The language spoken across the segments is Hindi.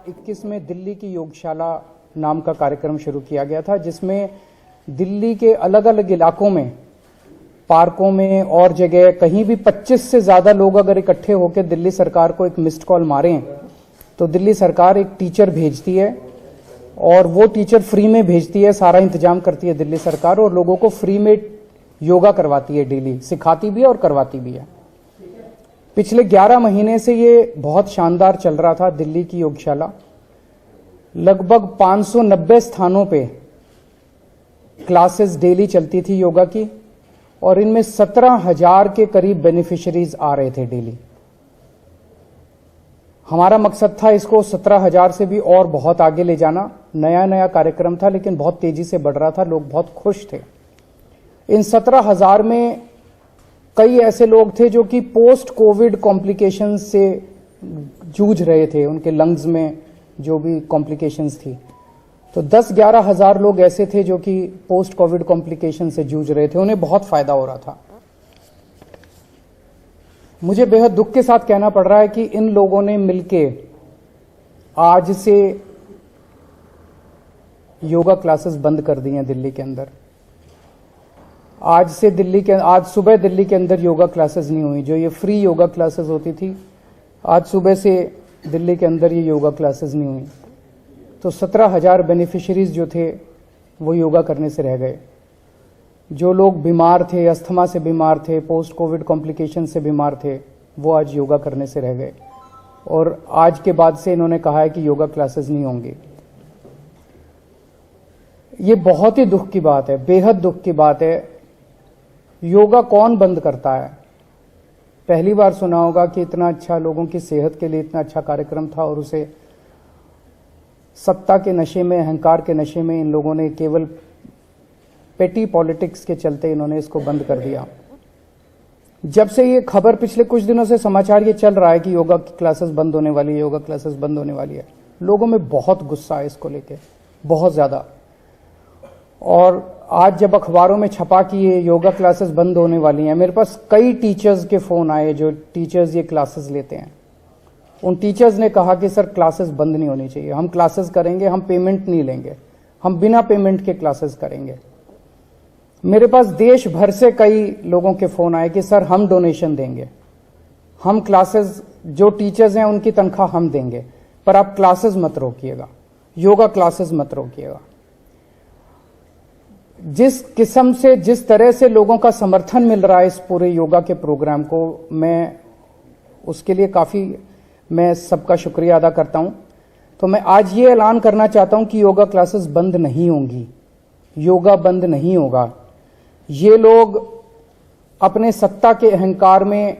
2021 में दिल्ली की योगशाला नाम का कार्यक्रम शुरू किया गया था, जिसमें दिल्ली के अलग अलग इलाकों में, पार्कों में और जगह कहीं भी 25 से ज्यादा लोग अगर इकट्ठे होकर दिल्ली सरकार को एक मिस्ड कॉल मारें तो दिल्ली सरकार एक टीचर भेजती है और वो टीचर फ्री में भेजती है, सारा इंतजाम करती है दिल्ली सरकार और लोगों को फ्री में योगा करवाती है, डेली सिखाती भी है और करवाती भी है। पिछले 11 महीने से ये बहुत शानदार चल रहा था दिल्ली की योगशाला। लगभग 590 स्थानों पे क्लासेस डेली चलती थी योगा की और इनमें 17,000 के करीब बेनिफिशियरीज आ रहे थे डेली। हमारा मकसद था इसको 17,000 से भी और बहुत आगे ले जाना। नया नया कार्यक्रम था लेकिन बहुत तेजी से बढ़ रहा था, लोग बहुत खुश थे। इन 17,000 में कई ऐसे लोग थे जो कि पोस्ट कोविड कॉम्प्लिकेशंस से जूझ रहे थे, उनके लंग्स में जो भी कॉम्प्लिकेशंस थी। तो 10-11 हजार लोग ऐसे थे जो कि पोस्ट कोविड कॉम्प्लिकेशन से जूझ रहे थे, उन्हें बहुत फायदा हो रहा था। मुझे बेहद दुख के साथ कहना पड़ रहा है कि इन लोगों ने मिलके आज से योगा क्लासेस बंद कर दी हैं दिल्ली के अंदर। आज सुबह दिल्ली के अंदर योगा क्लासेस नहीं हुई, जो ये फ्री योगा क्लासेस होती थी, आज सुबह से दिल्ली के अंदर ये योगा क्लासेस नहीं हुई। तो 17,000 बेनिफिशियरीज जो थे वो योगा करने से रह गए। जो लोग बीमार थे, अस्थमा से बीमार थे, पोस्ट कोविड कॉम्प्लिकेशन से बीमार थे, वो आज योगा करने से रह गए और आज के बाद से इन्होंने कहा है कि योगा क्लासेस नहीं होंगी। ये बहुत ही दुख की बात है, बेहद दुख की बात है। योगा कौन बंद करता है? पहली बार सुना होगा कि इतना अच्छा, लोगों की सेहत के लिए इतना अच्छा कार्यक्रम था और उसे सत्ता के नशे में, अहंकार के नशे में इन लोगों ने केवल पेटी पॉलिटिक्स के चलते इन्होंने इसको बंद कर दिया। जब से ये खबर, पिछले कुछ दिनों से समाचार ये चल रहा है कि योगा की क्लासेस बंद होने वाली है, योगा क्लासेस बंद होने वाली है, लोगों में बहुत गुस्सा है इसको लेके, बहुत ज्यादा। और आज जब अखबारों में छपा कि ये योगा क्लासेस बंद होने वाली हैं, मेरे पास कई टीचर्स के फोन आए जो टीचर्स ये क्लासेस लेते हैं। उन टीचर्स ने कहा कि सर क्लासेस बंद नहीं होनी चाहिए, हम क्लासेस करेंगे, हम पेमेंट नहीं लेंगे, हम बिना पेमेंट के क्लासेस करेंगे। मेरे पास देश भर से कई लोगों के फोन आए कि सर हम डोनेशन देंगे, हम क्लासेस, जो टीचर्स हैं उनकी तनख्वाह हम देंगे, पर आप क्लासेस मत रोकिएगा, योगा क्लासेस मत रोकिएगा। जिस किस्म से, जिस तरह से लोगों का समर्थन मिल रहा है इस पूरे योगा के प्रोग्राम को, मैं उसके लिए काफी मैं सबका शुक्रिया अदा करता हूं। तो मैं आज ये ऐलान करना चाहता हूं कि योगा क्लासेस बंद नहीं होंगी, योगा बंद नहीं होगा। ये लोग अपने सत्ता के अहंकार में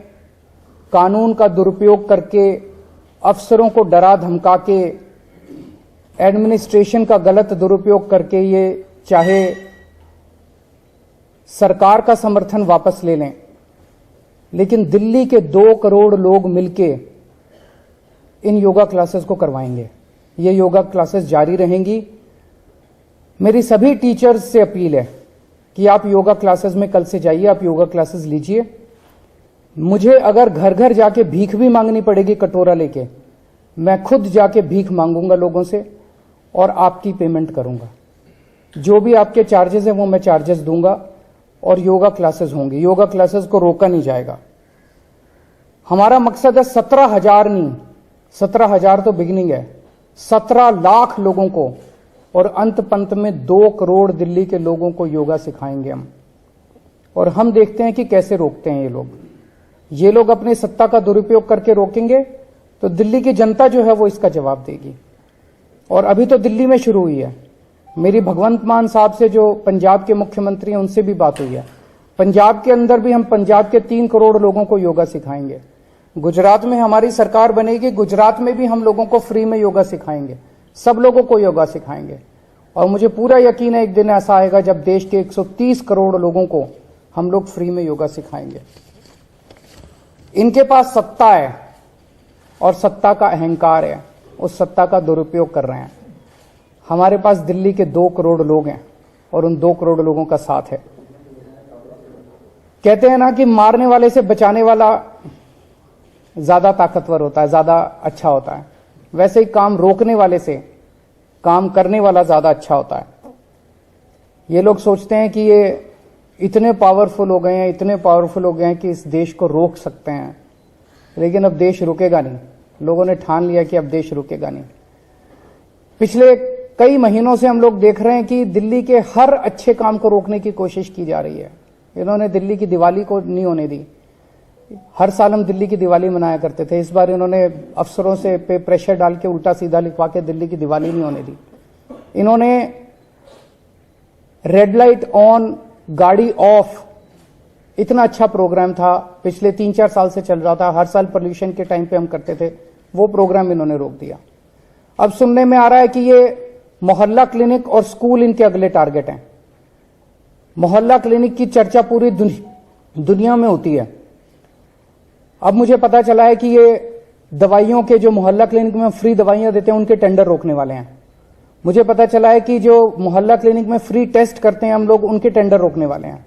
कानून का दुरुपयोग करके, अफसरों को डरा धमका के, एडमिनिस्ट्रेशन का गलत दुरुपयोग करके ये चाहे सरकार का समर्थन वापस ले लें, लेकिन दिल्ली के 2 करोड़ लोग मिलके इन योगा क्लासेस को करवाएंगे। ये योगा क्लासेस जारी रहेंगी। मेरी सभी टीचर्स से अपील है कि आप योगा क्लासेस में कल से जाइए, आप योगा क्लासेस लीजिए। मुझे अगर घर घर जाके भीख भी मांगनी पड़ेगी कटोरा लेके, मैं खुद जाके भीख मांगूंगा लोगों से और आपकी पेमेंट करूंगा। जो भी आपके चार्जेस हैं वो मैं चार्जेस दूंगा और योगा क्लासेस होंगी। योगा क्लासेस को रोका नहीं जाएगा। हमारा मकसद है 17,000 नहीं, 17,000 तो बिगिनिंग है, 17 लाख लोगों को, और अंत पंत में 2 करोड़ दिल्ली के लोगों को योगा सिखाएंगे हम। और हम देखते हैं कि कैसे रोकते हैं ये लोग। ये लोग अपनी सत्ता का दुरुपयोग करके रोकेंगे तो दिल्ली की जनता जो है वो इसका जवाब देगी। और अभी तो दिल्ली में शुरू हुई है। मेरी भगवंत मान साहब से, जो पंजाब के मुख्यमंत्री हैं, उनसे भी बात हुई है। पंजाब के अंदर भी हम पंजाब के 3 करोड़ लोगों को योगा सिखाएंगे। गुजरात में हमारी सरकार बनेगी, गुजरात में भी हम लोगों को फ्री में योगा सिखाएंगे, सब लोगों को योगा सिखाएंगे। और मुझे पूरा यकीन है एक दिन ऐसा आएगा जब देश के 130 करोड़ लोगों को हम लोग फ्री में योगा सिखाएंगे। इनके पास सत्ता है और सत्ता का अहंकार है, उस सत्ता का दुरुपयोग कर रहे हैं। हमारे पास दिल्ली के 2 करोड़ लोग हैं और उन 2 करोड़ लोगों का साथ है। कहते हैं ना कि मारने वाले से बचाने वाला ज्यादा ताकतवर होता है, ज्यादा अच्छा होता है। वैसे ही काम रोकने वाले से काम करने वाला ज्यादा अच्छा होता है। ये लोग सोचते हैं कि ये इतने पावरफुल हो गए हैं, इतने पावरफुल हो गए हैं कि इस देश को रोक सकते हैं, लेकिन अब देश रुकेगा नहीं। लोगों ने ठान लिया कि अब देश रुकेगा नहीं। पिछले कई महीनों से हम लोग देख रहे हैं कि दिल्ली के हर अच्छे काम को रोकने की कोशिश की जा रही है। इन्होंने दिल्ली की दिवाली को नहीं होने दी। हर साल हम दिल्ली की दिवाली मनाया करते थे, इस बार इन्होंने अफसरों से पे प्रेशर डाल के उल्टा सीधा लिखवा के दिल्ली की दिवाली नहीं होने दी। इन्होंने रेड लाइट ऑन गाड़ी ऑफ, इतना अच्छा प्रोग्राम था, पिछले 3-4 साल से चल रहा था, हर साल पोल्यूशन के टाइम पे हम करते थे, वो प्रोग्राम इन्होंने रोक दिया। अब सुनने में आ रहा है कि ये मोहल्ला क्लिनिक और स्कूल इनके अगले टारगेट हैं। मोहल्ला क्लिनिक की चर्चा पूरी दुनिया में होती है। अब मुझे पता चला है कि ये दवाइयों के, जो मोहल्ला क्लिनिक में फ्री दवाइयां देते हैं, उनके टेंडर रोकने वाले हैं। मुझे पता चला है कि जो मोहल्ला क्लिनिक में फ्री टेस्ट करते हैं हम लोग, उनके टेंडर रोकने वाले हैं।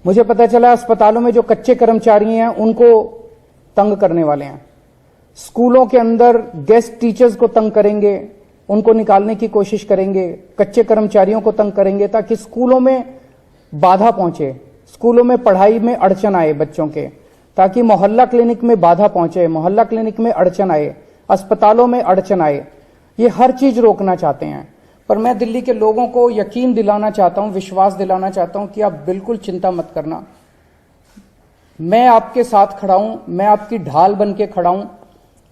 मुझे पता चला अस्पतालों में जो कच्चे कर्मचारी हैं उनको तंग करने वाले हैं। स्कूलों के अंदर गेस्ट टीचर्स को तंग करेंगे, उनको निकालने की कोशिश करेंगे, कच्चे कर्मचारियों को तंग करेंगे ताकि स्कूलों में बाधा पहुंचे, स्कूलों में पढ़ाई में अड़चन आए बच्चों के, ताकि मोहल्ला क्लिनिक में बाधा पहुंचे, मोहल्ला क्लिनिक में अड़चन आए, अस्पतालों में अड़चन आए। ये हर चीज रोकना चाहते हैं। पर मैं दिल्ली के लोगों को यकीन दिलाना चाहता हूं, विश्वास दिलाना चाहता हूं कि आप बिल्कुल चिंता मत करना। मैं आपके साथ खड़ा हूं, मैं आपकी ढाल बन के खड़ा हूं।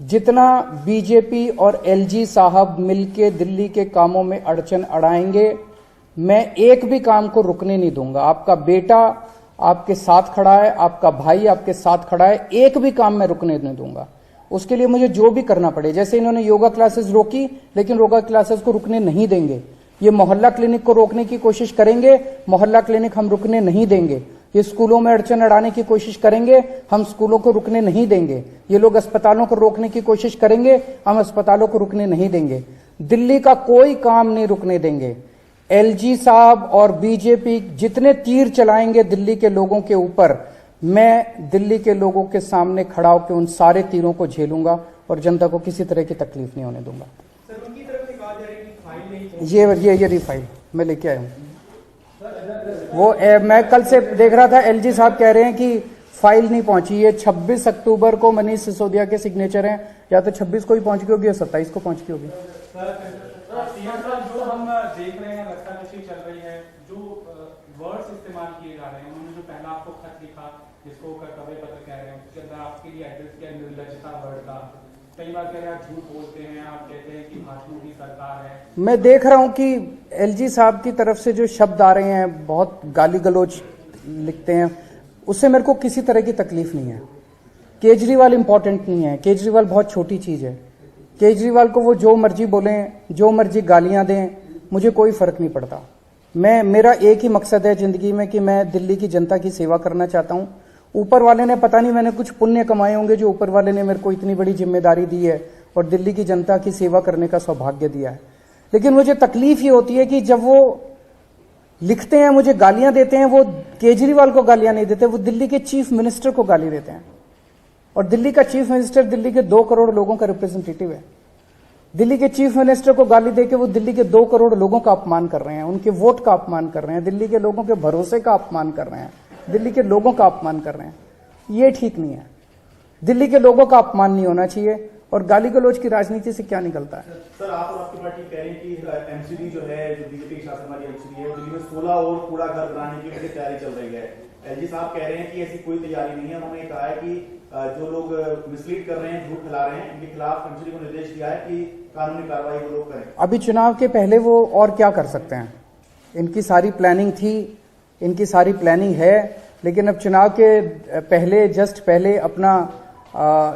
जितना बीजेपी और एलजी साहब मिलके दिल्ली के कामों में अड़चन अड़ाएंगे, मैं एक भी काम को रुकने नहीं दूंगा। आपका बेटा आपके साथ खड़ा है, आपका भाई आपके साथ खड़ा है, एक भी काम मैं रुकने नहीं दूंगा। उसके लिए मुझे जो भी करना पड़े, जैसे इन्होंने योगा क्लासेस रोकी, लेकिन योगा क्लासेस को रुकने नहीं देंगे। ये मोहल्ला क्लिनिक को रोकने की कोशिश करेंगे, मोहल्ला क्लिनिक हम रुकने नहीं देंगे। ये स्कूलों में अड़चन अड़ाने की कोशिश करेंगे, हम स्कूलों को रुकने नहीं देंगे। ये लोग अस्पतालों को रोकने की कोशिश करेंगे, हम अस्पतालों को रुकने नहीं देंगे। दिल्ली का कोई काम नहीं रुकने देंगे। एलजी साहब और बीजेपी जितने तीर चलाएंगे दिल्ली के लोगों के ऊपर, मैं दिल्ली के लोगों के सामने खड़ा होकर उन सारे तीरों को झेलूंगा और जनता को किसी तरह की तकलीफ नहीं होने दूंगा। सर, उनकी तरफ से कहा जा रहा है कि फाइल नहीं, ये रही फाइल, मैं लेके आया हूं। वो मैं कल से देख रहा था, एलजी साहब कह रहे हैं कि फाइल नहीं पहुंची। ये 26 अक्टूबर को मनीष सिसोदिया के सिग्नेचर हैं, या तो 26 को ही पहुंच गई होगी या 27 को पहुंच गई होगी। जो हम देख रहे हैं, रस्साकशी चल रही है, जो वर्ड्स इस्तेमाल किए जा रहे हैं, उन्होंने जो पहला आपको खत लिखा जिसको कर्तव्य पत्र कह रहे हैं, उसके अंदर आपके लिए एड्रेस किया निर्लजता वर्ड का। कई बार कह रहे हैं आप झूठ बोलते हैं, आप कहते हैं कि भाषणों की सरकार है। मैं देख रहा हूं कि एलजी साहब की तरफ से जो शब्द आ रहे हैं, बहुत गाली गलौज लिखते हैं, उससे मेरे को किसी तरह की तकलीफ नहीं है। केजरीवाल इंपॉर्टेंट नहीं है, केजरीवाल बहुत छोटी चीज है। केजरीवाल को वो जो मर्जी बोलें, जो मर्जी गालियां दें, मुझे कोई फर्क नहीं पड़ता। मेरा एक ही मकसद है जिंदगी में कि मैं दिल्ली की जनता की सेवा करना चाहता हूं। ऊपर वाले ने, पता नहीं मैंने कुछ पुण्य कमाए होंगे जो ऊपर वाले ने मेरे को इतनी बड़ी जिम्मेदारी दी है और दिल्ली की जनता की सेवा करने का सौभाग्य दिया है। लेकिन मुझे तकलीफ ये होती है कि जब वो लिखते हैं, मुझे गालियां देते हैं, वो केजरीवाल को गालियां नहीं देते, वो दिल्ली के चीफ मिनिस्टर को गाली देते हैं। और दिल्ली का चीफ मिनिस्टर दिल्ली के 2 करोड़ लोगों का रिप्रेजेंटेटिव है। दिल्ली के चीफ मिनिस्टर को गाली देके वो दिल्ली के 2 करोड़ लोगों का अपमान कर रहे हैं, उनके वोट का अपमान कर रहे हैं, दिल्ली के लोगों के भरोसे का अपमान कर रहे हैं, दिल्ली के लोगों का अपमान कर रहे हैं। ये ठीक नहीं है। दिल्ली के लोगों का अपमान नहीं होना चाहिए। और गाली गलौज की राजनीति से क्या निकलता है? सर, आप और आपकी पार्टी कह रही है कि एमसीडी जो है, जो बीजेपी की शासन वाली एमसीडी है, दिल्ली में 16 और कूड़ा घर बनाने की वजह तैयारी चल रही है। एलजी साहब कह रहे हैं कि ऐसी कोई तैयारी नहीं है। उन्होंने कहा है कि जो लोग मिसलीड कर रहे हैं, झूठ फैला रहे हैं, इनके खिलाफ एमसीडी को निर्देश दिया है कि कानूनी कार्रवाई वो लोग करें। अभी चुनाव के पहले वो और क्या कर सकते हैं? इनकी सारी प्लानिंग थी, इनकी सारी प्लानिंग है, लेकिन अब चुनाव के पहले, जस्ट पहले अपना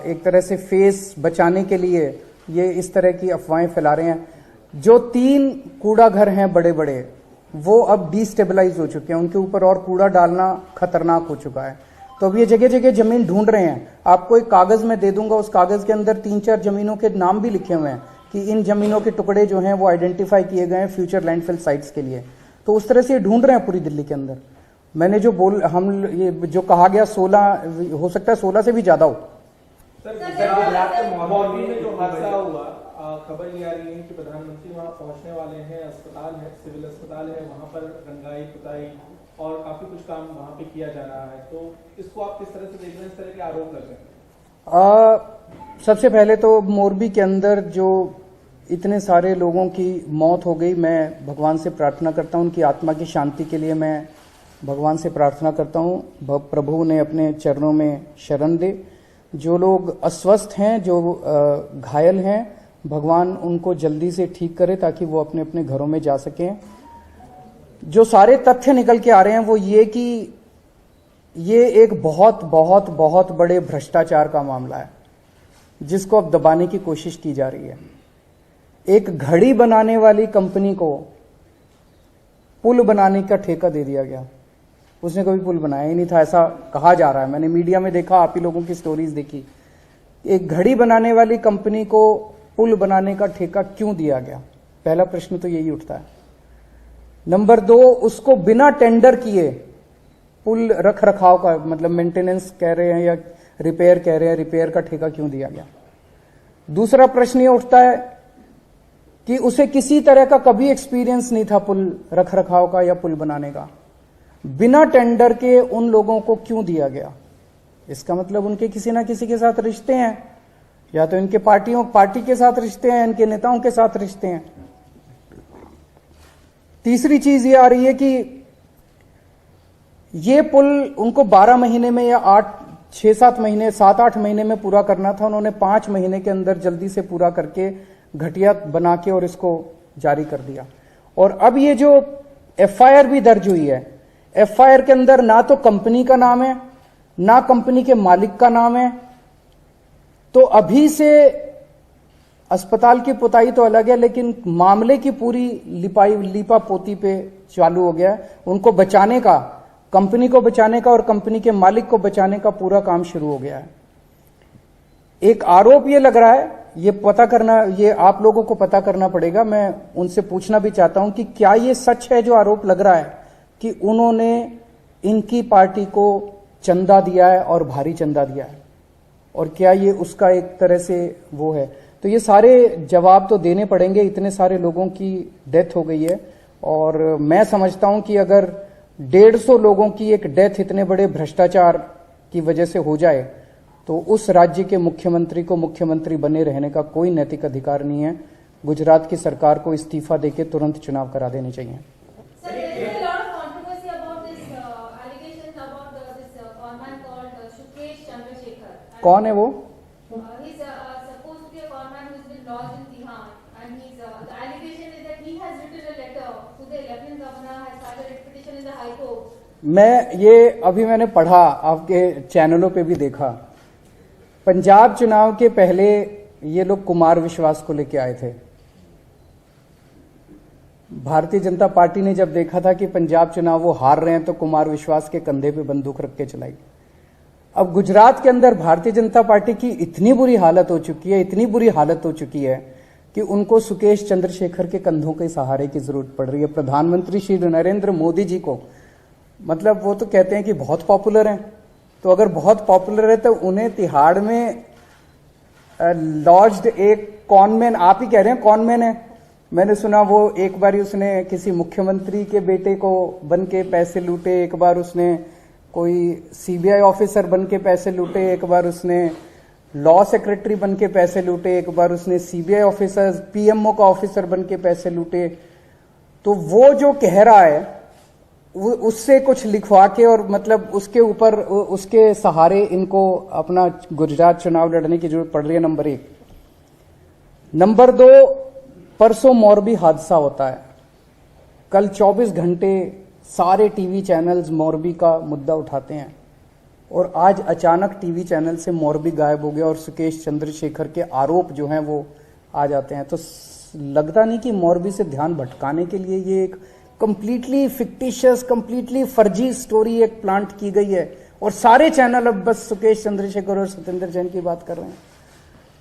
एक तरह से फेस बचाने के लिए ये इस तरह की अफवाहें फैला रहे हैं। जो 3 कूड़ा घर हैं बड़े बड़े, वो अब डिस्टेबलाइज हो चुके हैं, उनके ऊपर और कूड़ा डालना खतरनाक हो चुका है। तो अब ये जगह जगह जमीन ढूंढ रहे हैं। आपको एक कागज में दे दूंगा, उस कागज के अंदर 3-4 जमीनों के नाम भी लिखे हुए हैं कि इन जमीनों के टुकड़े जो हैं वो आइडेंटिफाई किए गए हैं फ्यूचर लैंडफिल साइट्स के लिए। तो उस तरह से ढूंढ रहे हैं पूरी दिल्ली के अंदर। मैंने जो ये जो कहा गया 16, हो सकता है 16 से भी ज्यादा हो, सर गुजरात के मोरबी में जो हादसा हुआ, खबर ये आ रही है कि प्रधानमंत्री वहां पहुंचने वाले हैं, अस्पताल है, सिविल अस्पताल है, वहां पर रंगाई पुताई और काफी कुछ काम वहां पे किया जा रहा है, तो इसको आप किस तरह से देख रहे हैं? इस तरह के आरोप लग रहे हैं। सबसे पहले तो मोरबी के अंदर जो इतने सारे लोगों की मौत हो गई, मैं भगवान से प्रार्थना करता हूं, उनकी आत्मा की शांति के लिए मैं भगवान से प्रार्थना करता हूं, प्रभु उन्हें अपने चरणों में शरण दे। जो लोग अस्वस्थ हैं, जो घायल हैं, भगवान उनको जल्दी से ठीक करे ताकि वो अपने अपने घरों में जा सकें। जो सारे तथ्य निकल के आ रहे हैं वो ये कि ये एक बहुत बहुत बहुत बड़े भ्रष्टाचार का मामला है जिसको अब दबाने की कोशिश की जा रही है। एक घड़ी बनाने वाली कंपनी को पुल बनाने का ठेका दे दिया गया। उसने कभी पुल बनाया ही नहीं था, ऐसा कहा जा रहा है। मैंने मीडिया में देखा, आप ही लोगों की स्टोरीज देखी। एक घड़ी बनाने वाली कंपनी को पुल बनाने का ठेका क्यों दिया गया? पहला प्रश्न तो यही उठता है। नंबर 2, उसको बिना टेंडर किए पुल रख रखाव का, मतलब मेंटेनेंस कह रहे हैं या रिपेयर कह रहे हैं, रिपेयर का ठेका क्यों दिया गया? दूसरा प्रश्न ये उठता है कि उसे किसी तरह का कभी एक्सपीरियंस नहीं था पुल रख रखाव का या पुल बनाने का। बिना टेंडर के उन लोगों को क्यों दिया गया? इसका मतलब उनके किसी ना किसी के साथ रिश्ते हैं, या तो इनके पार्टी के साथ रिश्ते हैं, इनके नेताओं के साथ रिश्ते हैं। तीसरी चीज ये आ रही है कि ये पुल उनको 12 महीने में या 6-7 महीने 7-8 महीने में पूरा करना था। उन्होंने 5 महीने के अंदर जल्दी से पूरा करके घटिया बना के और इसको जारी कर दिया। और अब ये जो एफआईआर भी दर्ज हुई है, एफआईआर के अंदर ना तो कंपनी का नाम है, ना कंपनी के मालिक का नाम है। तो अभी से अस्पताल की पुताई तो अलग है, लेकिन मामले की पूरी लीपा पोती पे चालू हो गया। उनको बचाने का, कंपनी को बचाने का और कंपनी के मालिक को बचाने का पूरा काम शुरू हो गया है। एक आरोप ये लग रहा है, ये पता करना, ये आप लोगों को पता करना पड़ेगा। मैं उनसे पूछना भी चाहता हूं कि क्या ये सच है जो आरोप लग रहा है कि उन्होंने इनकी पार्टी को चंदा दिया है और भारी चंदा दिया है, और क्या ये उसका एक तरह से वो है? तो ये सारे जवाब तो देने पड़ेंगे। इतने सारे लोगों की डेथ हो गई है, और मैं समझता हूं कि अगर 150 लोगों की एक डेथ इतने बड़े भ्रष्टाचार की वजह से हो जाए तो उस राज्य के मुख्यमंत्री को मुख्यमंत्री बने रहने का कोई नैतिक अधिकार नहीं है। गुजरात की सरकार को इस्तीफा देके तुरंत चुनाव करा देने चाहिए। कौन है वो? मैंने पढ़ा, आपके चैनलों पे भी देखा। पंजाब चुनाव के पहले ये लोग कुमार विश्वास को लेके आए थे। भारतीय जनता पार्टी ने जब देखा था कि पंजाब चुनाव वो हार रहे हैं तो कुमार विश्वास के कंधे पे बंदूक रख के चलाई। अब गुजरात के अंदर भारतीय जनता पार्टी की इतनी बुरी हालत हो चुकी है, इतनी बुरी हालत हो चुकी है कि उनको सुकेश चंद्रशेखर के कंधों के सहारे की जरूरत पड़ रही है। प्रधानमंत्री श्री नरेंद्र मोदी जी को, मतलब वो तो कहते हैं कि बहुत पॉपुलर हैं, तो अगर बहुत पॉपुलर है तो उन्हें तिहाड़ में लॉज्ड एक कॉनमैन, आप ही कह रहे हैं कॉनमैन है। मैंने सुना वो एक बार उसने किसी मुख्यमंत्री के बेटे को बन के पैसे लूटे, एक बार उसने कोई सीबीआई ऑफिसर बन के पैसे लूटे, एक बार उसने लॉ सेक्रेटरी बन के पैसे लूटे, एक बार उसने सीबीआई ऑफिसर, पीएमओ का ऑफिसर बन के पैसे लूटे। तो वो जो कह रहा है उससे कुछ लिखवा के, और मतलब उसके ऊपर, उसके सहारे इनको अपना गुजरात चुनाव लड़ने की जरूरत पड़ रही है। नंबर 1। नंबर 2, परसों मोरबी हादसा होता है। कल 24 घंटे सारे टीवी चैनल्स मोरबी का मुद्दा उठाते हैं, और आज अचानक टीवी चैनल से मोरबी गायब हो गया और सुकेश चंद्रशेखर के आरोप जो हैं वो आ जाते हैं। तो लगता नहीं कि मोरबी से ध्यान भटकाने के लिए ये एक कंप्लीटली फिक्टिशियस, कंप्लीटली फर्जी स्टोरी एक प्लांट की गई है, और सारे चैनल अब बस सुकेश चंद्रशेखर और सत्येंद्र जैन की बात कर रहे हैं।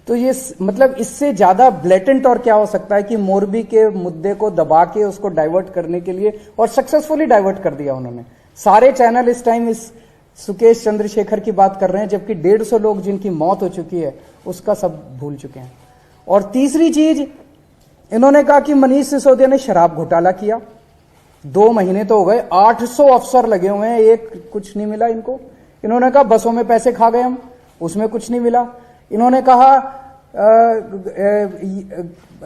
तो ये मतलब इससे ज्यादा ब्लेटेंट और क्या हो सकता है कि मोरबी के मुद्दे को दबा के उसको डाइवर्ट करने के लिए, और सक्सेसफुली डाइवर्ट कर दिया उन्होंने। सारे चैनल इस टाइम इस सुकेश चंद्रशेखर की बात कर रहे हैं, जबकि 150 लोग जिनकी मौत हो चुकी है उसका सब भूल चुके हैं। और तीसरी चीज, इन्होंने कहा कि मनीष सिसोदिया ने शराब घोटाला किया। 2 महीने तो हो गए, 800 अफसर लगे हुए हैं, एक कुछ नहीं मिला इनको। इन्होंने कहा बसों में पैसे खा गए हम, उसमें कुछ नहीं मिला। इन्होंने कहा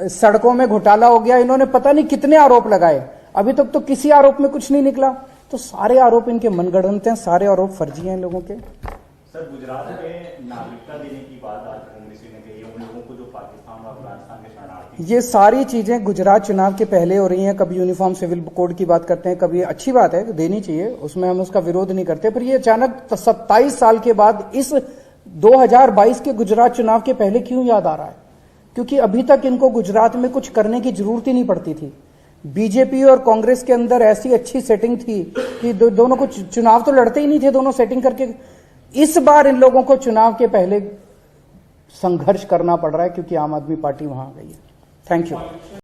सड़कों में घोटाला हो गया। इन्होंने पता नहीं कितने आरोप लगाए, अभी तक तो किसी आरोप में कुछ नहीं निकला। तो सारे आरोप इनके मनगढ़ंत हैं, सारे आरोप फर्जी हैं इन लोगों के। सर, गुजरात में नागरिकता देने की बात आज कांग्रेस ने कही है उन लोगों को जो पाकिस्तान और अफगानिस्तान के शरणार्थी। ये सारी चीजें गुजरात चुनाव के पहले हो रही हैं। कभी यूनिफॉर्म सिविल कोड की बात करते हैं, कभी अच्छी बात है देनी चाहिए, उसमें हम उसका विरोध नहीं करते। पर ये अचानक 27 साल के बाद इस 2022 के गुजरात चुनाव के पहले क्यों याद आ रहा है? क्योंकि अभी तक इनको गुजरात में कुछ करने की जरूरत ही नहीं पड़ती थी। बीजेपी और कांग्रेस के अंदर ऐसी अच्छी सेटिंग थी कि दोनों को चुनाव तो लड़ते ही नहीं थे, दोनों सेटिंग करके। इस बार इन लोगों को चुनाव के पहले संघर्ष करना पड़ रहा है क्योंकि आम आदमी पार्टी वहां आ गई है। Thank you.